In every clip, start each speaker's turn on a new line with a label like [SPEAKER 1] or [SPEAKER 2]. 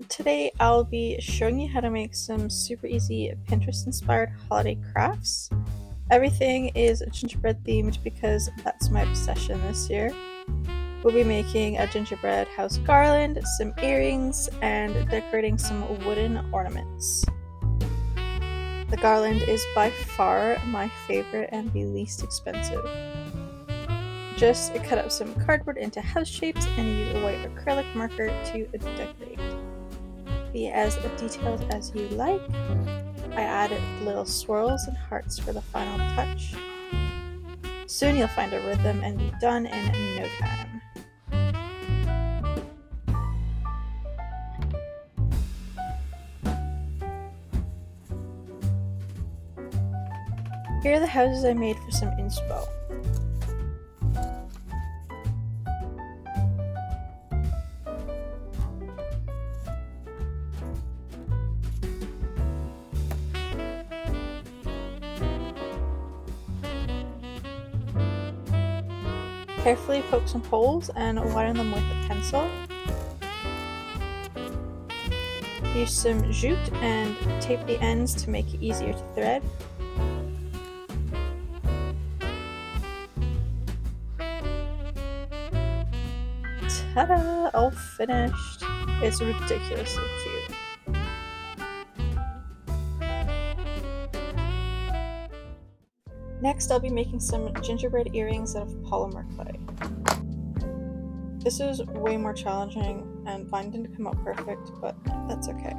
[SPEAKER 1] Today I'll be showing you how to make some super easy Pinterest inspired holiday crafts. Everything is gingerbread themed because that's my obsession this year. We'll be making a gingerbread house garland, some earrings, and decorating some wooden ornaments. The garland is by far my favorite and the least expensive. Just cut up some cardboard into house shapes and use a white acrylic marker to decorate. Be as detailed as you like. I added little swirls and hearts for the final touch. Soon you'll find a rhythm and be done in no time. Here are the houses I made for some inspo. Carefully poke some holes and widen them with a pencil. Use some jute and tape the ends to make it easier to thread. Ta-da! All finished. It's ridiculously cute. Next, I'll be making some gingerbread earrings out of polymer clay. This is way more challenging, and mine didn't come out perfect, but that's okay.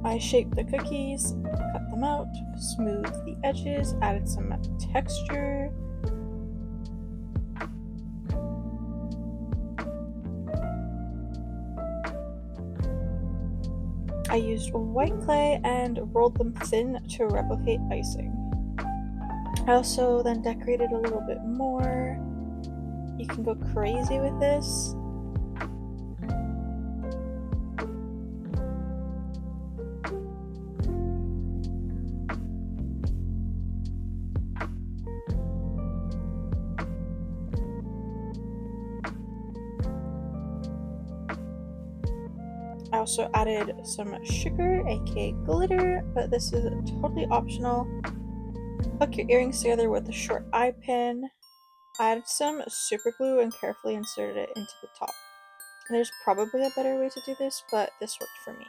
[SPEAKER 1] I shaped the cookies, cut them out, smoothed the edges, added some texture. I used white clay and rolled them thin to replicate icing. I also then decorated a little bit more. You can go crazy with this. I also added some sugar, aka glitter, but this is totally optional. Hook your earrings together with a short eye pin. I added some super glue and carefully inserted it into the top. There's probably a better way to do this, but this worked for me.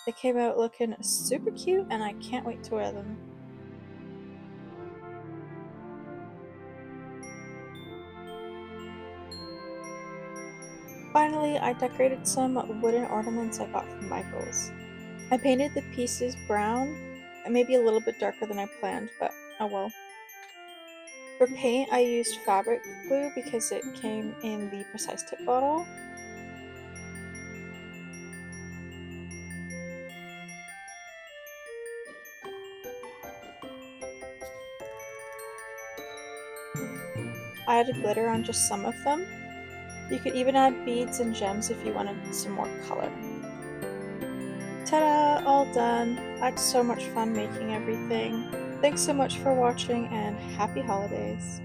[SPEAKER 1] They came out looking super cute and I can't wait to wear them. Finally, I decorated some wooden ornaments I got from Michael's. I painted the pieces brown, and maybe a little bit darker than I planned, but oh well. For paint, I used fabric glue because it came in the precise tip bottle. I added glitter on just some of them. You could even add beads and gems if you wanted some more color. Ta-da! All done! I had so much fun making everything. Thanks so much for watching and happy holidays!